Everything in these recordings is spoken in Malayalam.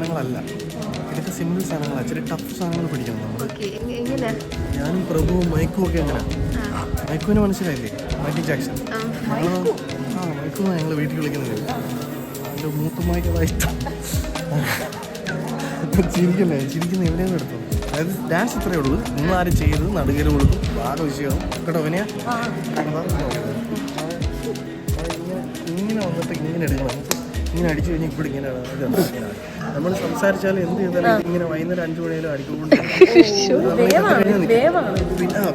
സാധനങ്ങളല്ല, ഇതൊക്കെ സിമ്പിൾ സാധനങ്ങളാണ്. ഇച്ചിരി ടഫ് സാധനങ്ങൾ പഠിക്കണം നമ്മൾ. ഞാനും പ്രഭുവും മൈക്കും ഒക്കെ എങ്ങനെ. മൈക്കുവിനെ മനസ്സിലായില്ലേ? Michael Jackson. മൈക്കു ഞങ്ങൾ വീട്ടിൽ വിളിക്കുന്നില്ല. എൻ്റെ മൂത്തുമായിക്കതായിട്ട് ചിരിക്കുന്ന എവിടെയാണ് എടുത്തത്. അതായത് ഡാൻസ് ഇത്രയേ ഉള്ളൂ. നിങ്ങൾ ആരും ചെയ്ത് നടുകയിൽ കൊടുക്കും, ആകെ വിഷയവും കേട്ടോ. വിനയ ഇങ്ങനെ വന്നിട്ട് ഇങ്ങനെ എടുക്കണം. നമുക്ക് ഇങ്ങനെ അടിച്ചു കഴിഞ്ഞാൽ ഇവിടെ ഇങ്ങനെ നമ്മൾ സംസാരിച്ചാൽ എന്ത് ചെയ്താലും ഇങ്ങനെ വൈകുന്നേരം 5 മണിയിലും അടിക്കൊണ്ട്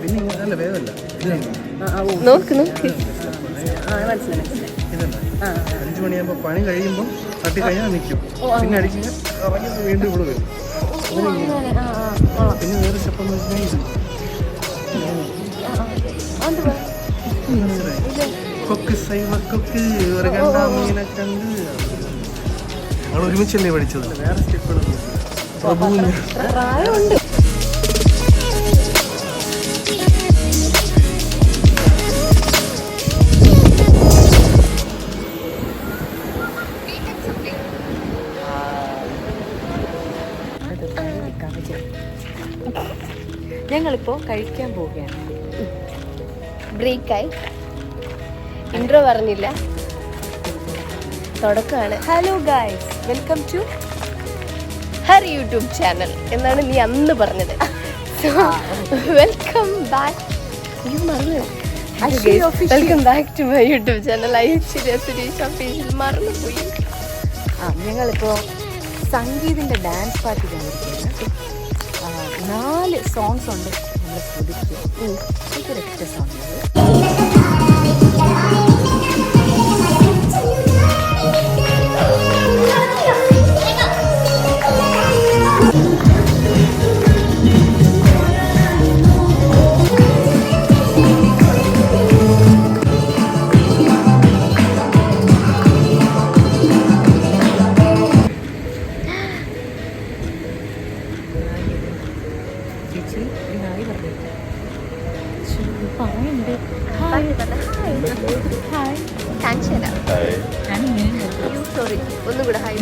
പിന്നെ ഇങ്ങനെ അല്ല വേവല്ല ഇതല്ല. 5 മണിയാകുമ്പോൾ പണി കഴിയുമ്പോൾ തട്ടി കഴിഞ്ഞാൽ നിൽക്കും, പിന്നെ അടിക്കുന്ന ഇറങ്ങി വീണ്ടും ഇവിടെ വരും. പിന്നെ വേറെ സ്റ്റെപ്പ് എന്ന് വെച്ചാൽ കൊക്ക് സൈവ കൊക്ക് ഒരു കണ്ടാമീനെ കണ്ട് ഞങ്ങൾ ഒരുമിച്ചല്ലേ പഠിച്ചത്. വേറെ സ്റ്റെപ്പുകളൊന്നും പ്രഭുവിന് ഞങ്ങളിപ്പോ കഴിക്കാൻ പോവുകയാണ്. ബ്രേക്കായി ഇൻട്രോ പറഞ്ഞില്ല, തുടക്കമാണ്. Hello guys, welcome to her YouTube channel എന്നാണ് നീ അന്ന് പറഞ്ഞത്. Welcome back. Welcome back to my YouTube channel. Suresh official മറന്നുപോയി. ഞങ്ങളിപ്പോ സംഗീതിന്റെ ഡാൻസ് പാർട്ടി കണ്ടിരിക്കുകയാണ്. 4 സോങ്സ് ഉണ്ട് നമ്മൾ ശ്രദ്ധിക്കുക. ഇതൊരൊറ്റ സോങ്. ഒന്നുകൂടെ ഹായ്.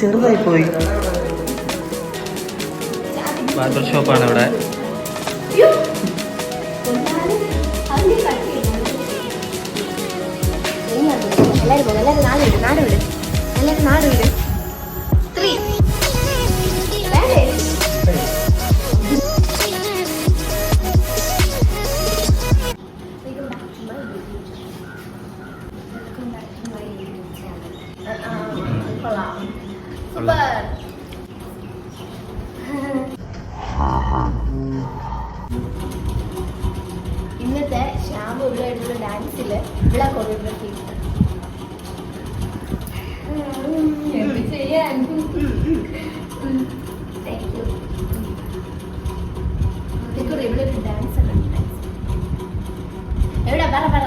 ചെറുതായി പോയി. ബാർബർ ഷോപ്പാണ് ഇവിടെ. ഇന്നത്തെ ശ്യാമുള്ള ഡാൻസില് ഇവിടെ കൊറിയോഗ്രാഫി ചെയ്യാൻ. Thank you. ഇവിടെ ഇവിടെ ഒരു ഡാൻസ് എവിടെ പറ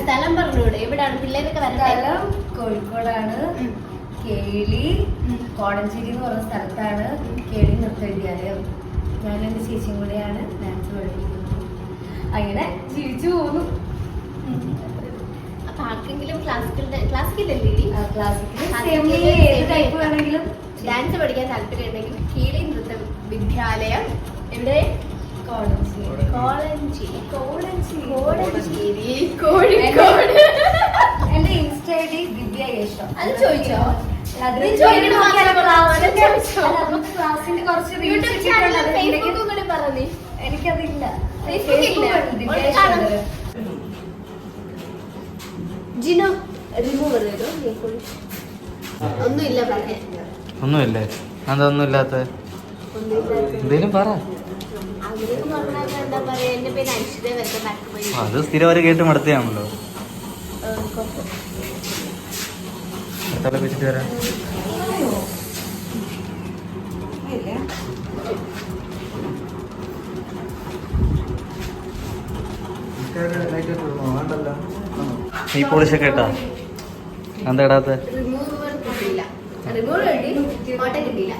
സ്ഥലം പറഞ്ഞൂടെ എവിടാണ് പിള്ളേരൊക്കെ സ്ഥലം കോഴിക്കോടാണ്. കേളി കോടഞ്ചേരി എന്ന് പറഞ്ഞ സ്ഥലത്താണ് കേളി നൃത്ത വിദ്യാലയം. ഞാനും എൻ്റെ ചേച്ചിയും കൂടെയാണ് ഡാൻസ് പഠിപ്പിക്കുന്നത്. അങ്ങനെ ജീവിച്ചു പോകുന്നു. അപ്പൊ ആർക്കെങ്കിലും ക്ലാസിക്കൽ ടൈപ്പ് വേണമെങ്കിലും ഡാൻസ് പഠിക്കാൻ താല്പര്യം ഉണ്ടെങ്കിൽ കേളി നൃത്ത വിദ്യാലയം എവിടെ? കോഴിക്കോട്. എന്റെ ഇൻസ്റ്റ ഐ ഡി ദിവ്യ യേശോ. അത് ചോദിച്ചോ? ക്ലാസ്സിന്റെ കുറച്ച് എനിക്കതില്ല. ജിനോ റിമൂവ് ചെയ്തോ? ഒന്നുമില്ല പറയാൻ. ഒന്നുമില്ലേ? അതൊന്നും ഇല്ലാത്ത എന്തേലും പറ. അവരൊക്കെ പറഞ്ഞാൽ എന്താ പറയാ, എന്റെ പേര് Aishwarya welcome back to my YouTube. അത് സ്ഥിരം കേട്ട് മടുത്തയാണല്ലോ. വെച്ചിട്ട് വരാം. ഈ പോളിഷൊക്കെ ഇട്ടാ എന്താ ഇടാത്ത? റിമൂവർ കിട്ടിയില്ല. റിമൂവർ കിട്ടി, ഓട്ടം കിട്ടിയില്ല.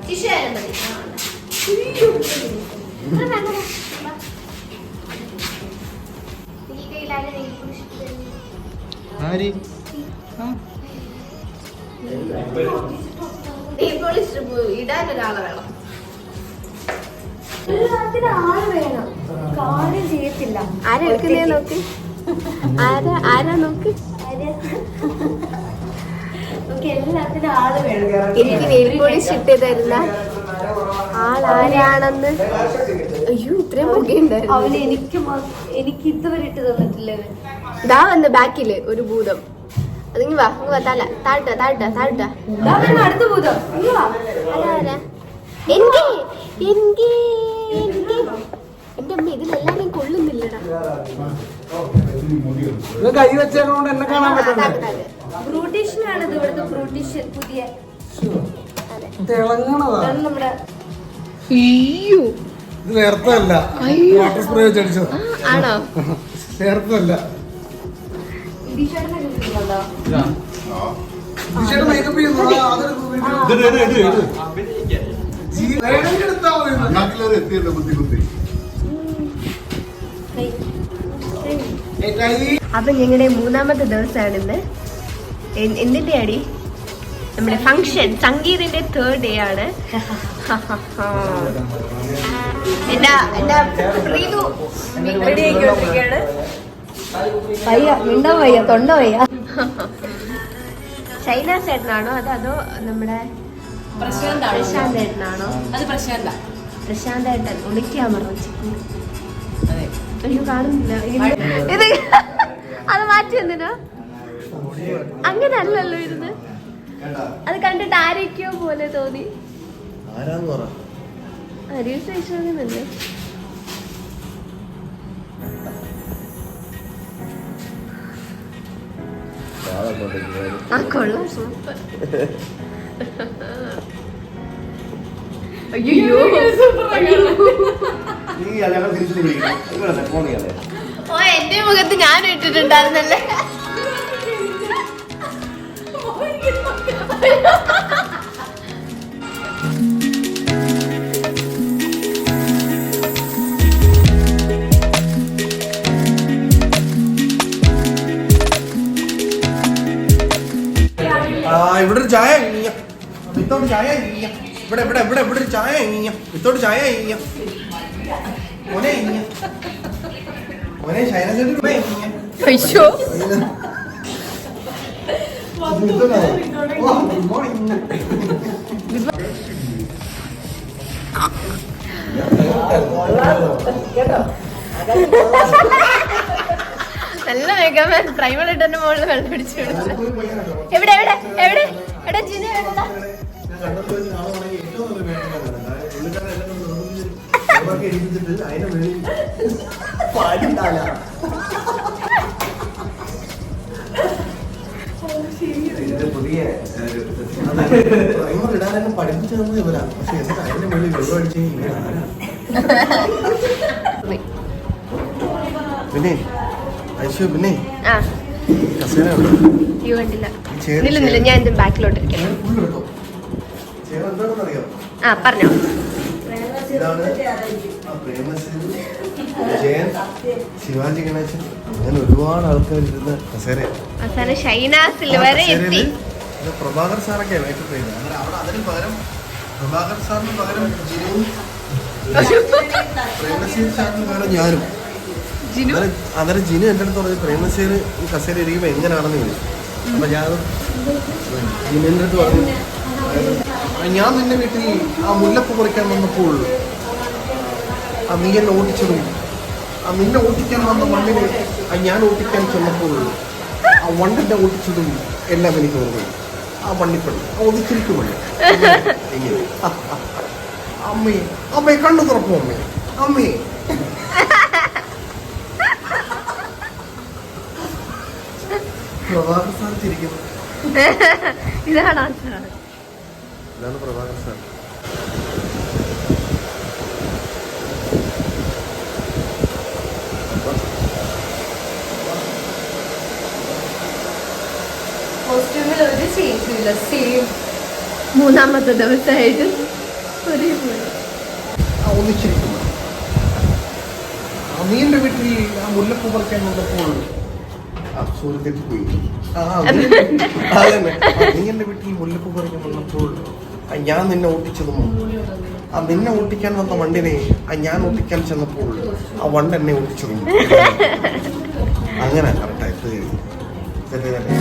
ടിഷ്യൂ ആയാലും മതി. ആരി ഇടാൻ ഒരാളെ വേണം. എല്ലാത്തിനും ആള് വേണം. കാര്യം ചെയ്യത്തില്ല. ആരാ എടുക്കുന്നേ നോക്ക്. ആരാ നോക്ക്. എല്ലാത്തിനും ആള് വേണം. എനിക്ക് നെയിൽ പോളിഷ് ഇട്ട് തരുന്ന ആളാരാണെന്ന്. അയ്യോ ഇത്രയും പുകയുണ്ടായിരുന്നു. അവന് എനിക്ക് ഇതുവരെ ഇട്ട് തന്നിട്ടില്ല. ദാ വന്ന് ബാക്കില് ഒരു ഭൂതം. അതിങ്ങ് വാ, ഇങ്ങ് വാ. താഴ്ത്ത അടുത്ത ഭൂതം അതാരാ? എന്റെ അമ്മ ഇതിലെല്ലാം കൊള്ളുന്നില്ലടാ. കൈ വെച്ചതുകൊണ്ട് എന്നെ കാണാൻ പറ്റുന്നത് ബ്രൂട്ടീഷ്യനാണ് ഇത്. ഇവിടുത്തെ ബ്രൂട്ടീഷ്യൻ പുതിയ തിളങ്ങണതാ. നമ്മുടെ അയ്യോ ഇത് നേരത്തല്ല, വാട്ടർ സ്പ്രേ വെച്ചടിച്ചത്. ആണോ? നേരത്തല്ല. ടീഷർട്ടിനെ കിട്ടുന്നുണ്ടോ? മേക്കപ്പ് ചെയ്യുന്നത് അപ്പൊ ഞങ്ങളുടെ മൂന്നാമത്തെ ദിവസമാണിന്ന്. എന്തിന്റെ അടി? നമ്മുടെ ഫംഗ്ഷൻ സംഗീതിന്റെ 3rd ഡേ ആണ്. എന്റെ പ്രീതു റെഡി ആയിക്കൊണ്ടിരിക്കുകയാണ്. മിണ്ട വയ്യ, തൊണ്ട വയ്യ. ഷൈന ചേട്ടനാണോ അതോ നമ്മുടെ പ്രശാന്ത് ഏട്ടനാണോ? അത് പ്രശാന്ത് ഏട്ടൻ ഒളിക്കാൻ പറഞ്ഞു. അയ്യോ കാണുന്നില്ല. ഇത് അത് മാറ്റി എന്തിനാ? അങ്ങനെ അല്ലല്ലോ ഇരുന്ന്. അത് കണ്ടിട്ട് ആരൊക്കെയോ പോലെ തോന്നി. ഹരീഷ് വിശ്വനല്ലേ? ആ കൊള്ളാം, സൂപ്പർ. അയ്യോ ഓ എന്റെ മുഖത്ത് ഞാൻ ഇട്ടിട്ടുണ്ടായിരുന്നല്ലേ. ഇവിടെ ഒരു ചായ വിത്തോട്ട് ചായ. ഇവിടെ ഇവിടെ ഇവിടെ ഇവിടെ ഒരു ചായ വിത്തോട്ട് ചായ. മോനെ മോനെ ഷൈന ചേട്ടൻ അയ്യോ നല്ല മേക്കപ്പ്. പ്രൈമർ ഇട്ട് എന്റെ മുകളിൽ വെള്ളം പിടിച്ചു. എവിടെ എവിടെ എവിടെ എവിടെ ജിന എവിടെ? ഇടാനൊക്കെ പഠിപ്പിച്ചു തന്നത് ഇവരാ. പക്ഷെ എന്നിട്ട് അതിന്റെ മുകളിൽ വെള്ളം അടിച്ചു. പിന്നെ ഐശു പിന്നെ ആ കസേര അയ്യോ കണ്ടില്ല. നില്ല ഞാൻ എന്റെ ബാക്കിലോട്ടിരിക്കാം. എന്താണെന്നറിയോ? ആ പറഞ്ഞോ. ഇതാണ് പ്രേമസേതു, ജയൻ, ശിവാജി ഗണേശൻ, അങ്ങനെ ഒരുപാട് ആൾക്കാർ ഇരുന്ന കസേരയാണ്. അവസാനം ഷൈന സിൽവരെ എത്തി. പ്രഭാകർ സാറൊക്കെ മേക്കപ്പ് ചെയ്യുന്നത്. അങ്ങനെ അവിടെ അതിന് പകരം പ്രഭാകർ സാറിന് പകരം ജിനുവും പ്രേമസേതു സാറിന് പകരം ഞാനും. അന്നേരം ജിനു എൻ്റെ അടുത്ത് പറഞ്ഞു പ്രേമസേതു ഈ കസേര ഇരിക്കുമ്പോൾ എങ്ങനെയാണെന്ന് ചോദിച്ചു. അപ്പൊ ഞാൻ ജിനുവിൻ്റെ അടുത്ത് പറഞ്ഞു ഞാൻ നിന്റെ വീട്ടിൽ ആ മുല്ലപ്പൂ പറിക്കാൻ വന്നപ്പോൾ നീ എന്നെ ഓട്ടിച്ചതും നിന്നെ ഓട്ടിക്കാൻ വന്ന മണ്ണിനെ ഞാൻ ഓട്ടിക്കാൻ ചെന്നപ്പോൾ ആ വണ്ടിന്റെ ഓട്ടിച്ചതും എല്ലാം എനിക്ക് ഓർമ്മ. ആ വണ്ണിപ്പള്ളി ഒതിച്ചിരിക്കുമല്ലോ. അമ്മയെ അമ്മയെ കണ്ണു തുറക്കും അമ്മയെ അമ്മയെ. പ്രഭാകർ സാർ ചിരിക്കുന്നു. ഇതാണ് ഇതാണ് പ്രഭാകർ സാർ. കോസ്റ്റ്യൂമിൽ ഒരു ചേഞ്ചും ഇല്ല, സെയിം. മൂന്നാമത്തെ ദിവസമായിട്ട് ഒരേപോലെ ഒന്നിച്ചിരിക്കുന്നു. നീ എൻ്റെ വീട്ടിൽ ആ മുല്ലപ്പൂ പറിക്കാൻ വന്നപ്പോൾ സോറി തെറ്റിപ്പോയി. അതന്നെ നീ എൻ്റെ വീട്ടിൽ മുല്ലപ്പൂ പറിക്കാൻ വന്നപ്പോൾ ഞാൻ നിന്നെ ഓട്ടിച്ചതും നിന്നെ ഓട്ടിക്കാൻ വന്ന വണ്ടിനെ ഞാൻ ഓട്ടിക്കാൻ ചെന്നപ്പോൾ ആ വണ്ട് എന്നെ ഓട്ടിച്ചതും അങ്ങനെ കറക്റ്റായിട്ട് തന്നെ.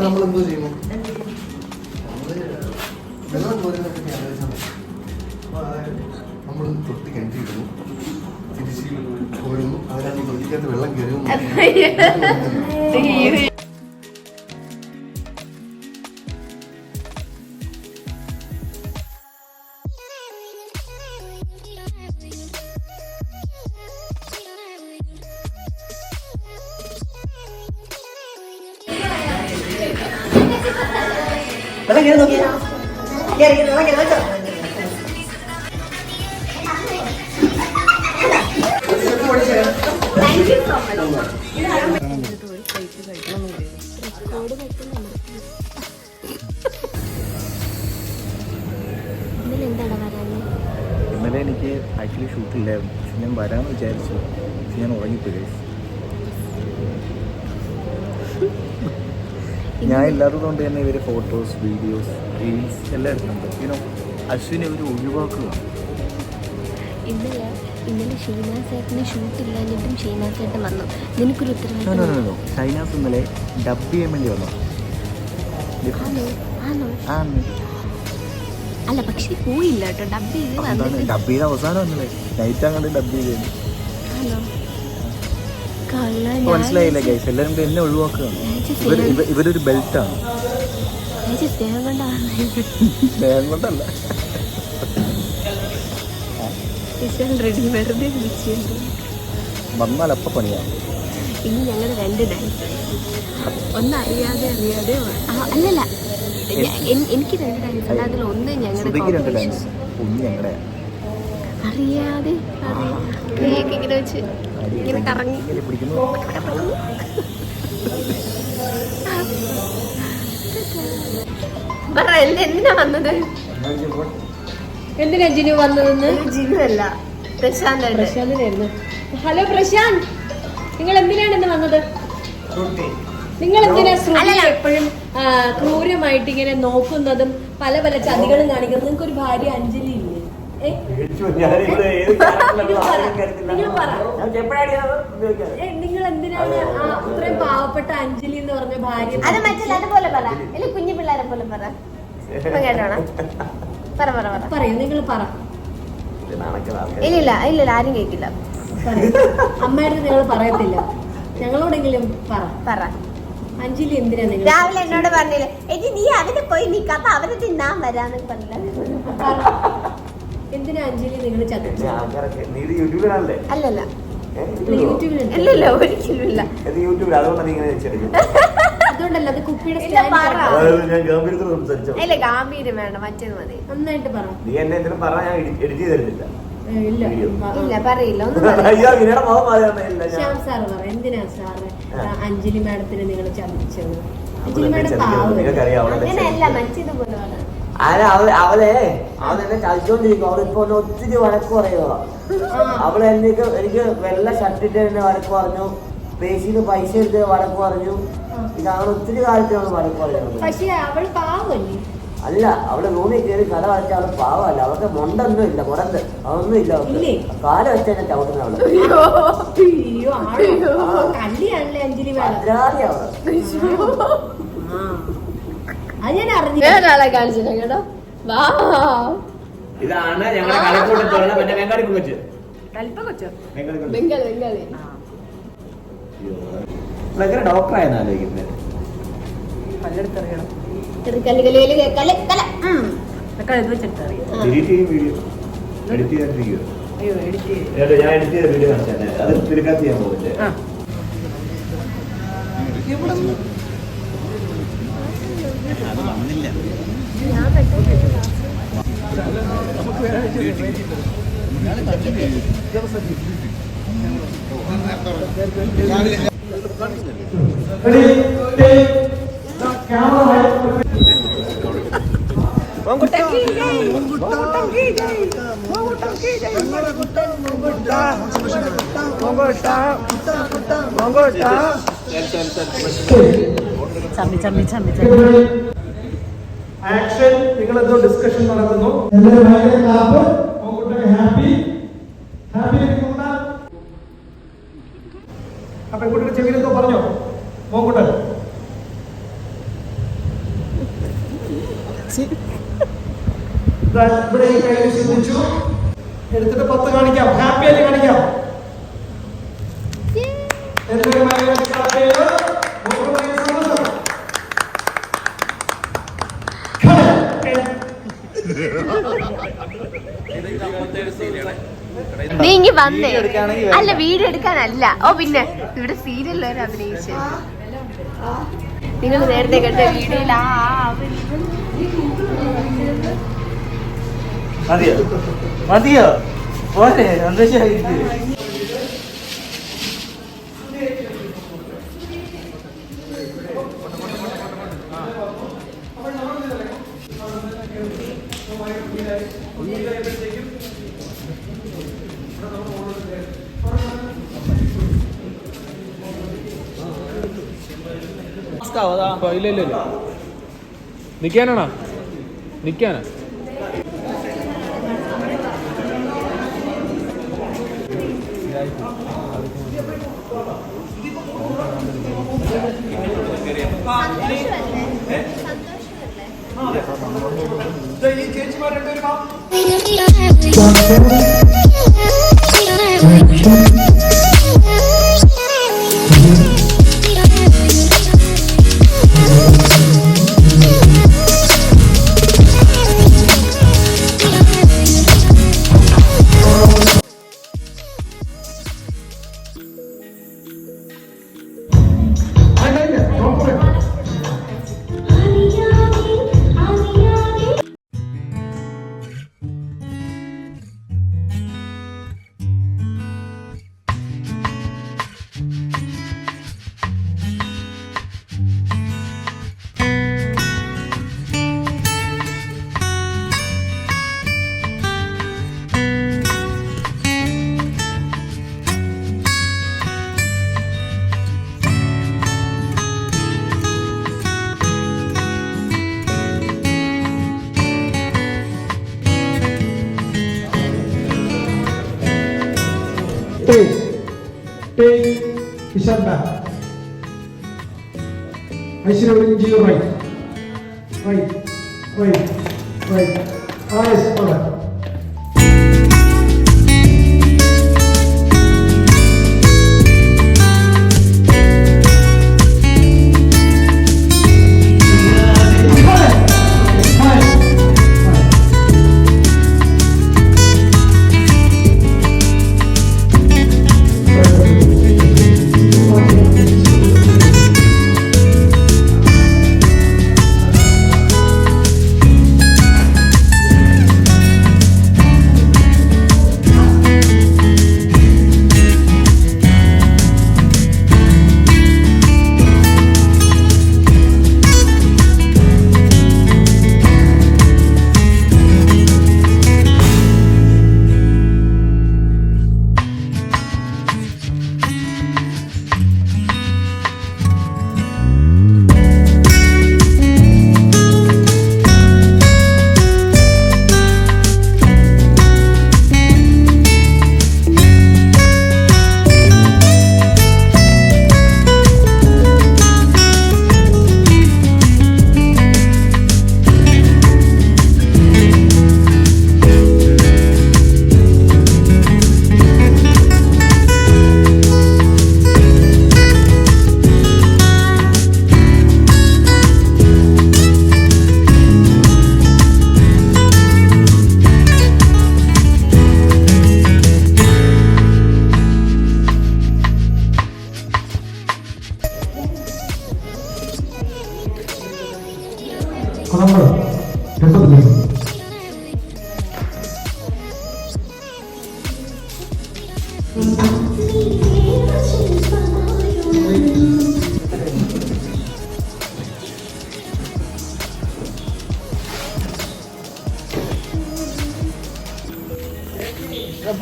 നമ്മളെന്തോ ചെയ്യുന്നു? വെള്ളം കോരുന്നൊക്കെ നമ്മൾ തൊട്ടി കിണറ്റിടുന്നു, തിരിച്ച് കോരുന്നു, അതിനകത്ത് തൊട്ടിക്കകത്ത് വെള്ളം കയറുന്നു. ഇന്നലെ എനിക്ക് ആക്ച്വലി ഷൂട്ടില്ലായിരുന്നു, പക്ഷെ ഞാൻ വരാമെന്ന് വിചാരിച്ചു. പക്ഷെ ഞാൻ ഉറങ്ങിപ്പോയി. ഞാൻ ഇല്ലാത്തതുകൊണ്ട് തന്നെ ഇവർ ഫോട്ടോസ്, വീഡിയോസ്, റീൽസ് എല്ലാം എടുക്കുന്നുണ്ട്. യുനോ അശ്വിനെ ഒരു ഒഴിവാക്കുക. ഇന്നലെ ഷീനാസേട്ടന് ഷൂട്ടില്ലാഞ്ഞിട്ടും ഷീനാസേട്ടൻ വന്നു. നിനക്കൊരു ഉത്തരവാദിത്വം. ഷൈനാസ് ഇന്നലെ ഡബ് ചെയ്യാൻ വേണ്ടി വന്നു. അല്ല പക്ഷെ പോയില്ല കേട്ടോ. ഡബ് ചെയ്ത അവസാനം വന്നില്ലേ, നൈറ്റ് അങ്ങോട്ട് ഡബ് ചെയ്തേ. മനസ്സിലായില്ല ഗൈസ്, എല്ലാവരും കൂടി എന്നെ ഒഴിവാക്കുക. ഇവരൊരു ബെൽറ്റാണ്. സ്നേഹം കൊണ്ടല്ല. വന്നാൽ അപ്പ പണിയാണ്. ഇനി ഞങ്ങളുടെ 2 ഡാൻസ്, ഒന്നറിയാതെ അല്ലല്ല എനിക്ക് 2 ഡാൻസ് ഉണ്ട്. അതിലൊന്ന് ഞങ്ങളുടെ അറിയാതെ ഇങ്ങനെ വെച്ച് ഇങ്ങനെ കറങ്ങി എന്തിനാ വന്നത്? എന്തിനാ ജിനു വന്നതെന്ന്? ജിനു അല്ല, പ്രശാന്തിനായിരുന്നു. ഹലോ പ്രശാന്ത്, നിങ്ങൾ എന്തിനാണ് വന്നത്? നിങ്ങൾ എന്തിനാ ശ്രുതി എപ്പോഴും ക്രൂരമായിട്ട് ഇങ്ങനെ നോക്കുന്നതും പല പല ചതികളും കാണിക്കുന്നത്? നിങ്ങൾക്ക് ഒരു ഭാര്യ അഞ്ജലി ഇല്ലേ? നിങ്ങൾ എന്തിനാണ് ഇത്രയും പാവപ്പെട്ട അഞ്ജലി എന്ന് പറഞ്ഞ ഭാര്യ? അത് മറ്റുള്ള പോലെ പറ, ഇല്ല കുഞ്ഞു പിള്ളേരെ പോലെ പറ. കേട്ടോണം, പറയൂ, നിങ്ങൾ പറ. ഇല്ല ആരും കേൾക്കില്ല. അമ്മയുടെ നിങ്ങൾ പറയത്തില്ല, ഞങ്ങളോടെങ്കിലും പറ. അഞ്ജലി എന്തിനാ നിങ്ങൾ രാവിലെ എന്നോട് പറഞ്ഞില്ലേ എജി നീ അവരെ പോയി നിൽക്കാത്ത അവരെ തിന്നാൻ വരാന്ന് പറഞ്ഞില്ല? എന്തിനാ അഞ്ജലി നിങ്ങൾ ചതിച്ചു? അല്ലല്ല യൂട്യൂബിലുണ്ട്. ഇല്ലല്ല ഒരിക്കലും ഇല്ല. ഇത് യൂട്യൂബിൽ അതുകൊണ്ടാണ് ഇങ്ങനെ വെച്ചെടുക്കും. അതുകൊണ്ടല്ല അത് കുപ്പിയുടെ ഇല്ല, പറ. ഞാൻ ഗംഭീരത്തിൽ സംസാരിച്ചോ. ഇല്ല ഗാംഭീര്യം വേണ്ട, മറ്റേത് മതി. നന്നായിട്ട് പറ. നീ എന്നെ എന്തെങ്കിലും പറഞ്ഞാൽ ഞാൻ എഡിറ്റ് ചെയ്ത് തരുന്നില്ല. ഇല്ല ഇല്ല പറയില്ല ഒന്നും അയ്യോ വിനയുടെ മുഖം മാറിയൊന്നുമില്ല. ശ്യാം സാറ് പറ, എന്തിനാ സാറ് അഞ്ജലി മാഡത്തിനെ നിങ്ങൾ ചതിച്ചത്? അഞ്ജലി അവളെന്നെ മാഡം ചതിക്കുന്നത് പാവം. നിങ്ങൾക്കറിയാം. അങ്ങനെയല്ല, മറ്റേതുപോലെ വേണം. അവളെന്നെ ചതിച്ചോണ്ടിരിക്കും. അവളിപ്പോ ഒത്തിരി വഴക്ക് പറയുക. അവളെ എനിക്ക് വെള്ള ഷർട്ടിട്ട് തന്നെ വഴക്ക് പറഞ്ഞു, പേശിന്ന് പൈസ എടുത്ത് വഴക്ക് പറഞ്ഞു. ഇതാണ് ഒത്തിരി കാലത്താണ് വഴക്ക് പറയുന്നത്. പക്ഷെ അവൾ പാവല്ലേ? അല്ല, അവളെ റൂമിൽ കയറി കട അടച്ച അവള് പാവല്ല. അവൾക്ക് മുണ്ടൊന്നും ഇല്ല, മുടന്ത് അതൊന്നും ഇല്ല. അവൾക്ക് കാലം വെച്ച് തന്നെ ചവിട്ടുന്ന അവള്. അയ്യോ കല്ലിയാണല്ലേ അഞ്ജലി മാഡം. ഭദ്രാതി അവള്. അത് ഞാൻ അറിഞ്ഞു. വേറൊരാളെ കാണിച്ചില്ല കേട്ടോ. വാ ഇതാണ് ഞങ്ങളുടെ കലക്കൂട്ടത്തോളം പിന്നെ വെങ്കാളി കൊച്ചു. ബംഗാളി ബംഗാളി. ഡോക്ടറായെന്ന് ആലോചിക്കുന്നത്. ഞാൻ എഡിറ്റ് ചെയ്ത വീഡിയോ കാണിച്ചാൽ അത് തിരുക്കാത്ത ചെയ്യാൻ പോകുന്നില്ലേ? ആക്ഷൻ. നിങ്ങൾ എന്തോ ഡിസ്കഷൻ നടക്കുന്നു. ആ പെൺകുട്ടിയുടെ ചെവിയിൽ എന്തോ പറഞ്ഞോ മോങ്കുട്ടൻ? ഇവിടെ ഈ കയ്യിൽ ചിന്തിച്ചു. എടുത്തിട്ട് 10 കാണിക്കാം. ഹാപ്പി ആയിട്ട് കാണിക്കാം. എല്ലാവരും നീ ഇങ്ങി വന്നേ. അല്ല വീഡിയോ എടുക്കാനല്ല. ഓ പിന്നെ ഇവിടെ സീരിയലിൽ അഭിനയിച്ചു. നിങ്ങൾ നേരത്തെ കണ്ട വീഡിയോയിൽ മതിയോ പോരെ സന്തോഷമായിട്ട്. ഇല്ല നിക്കാനാണോ? നിക്കാനാ? ഈ ചേച്ചിമാർ രണ്ടുപേരും Take Ishan back. Aishwarya to your right. Right. Eyes forward.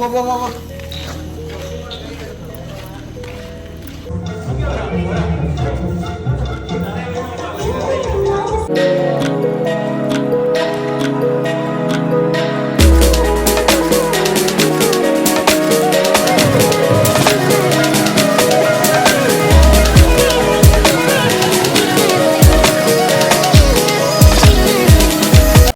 പോ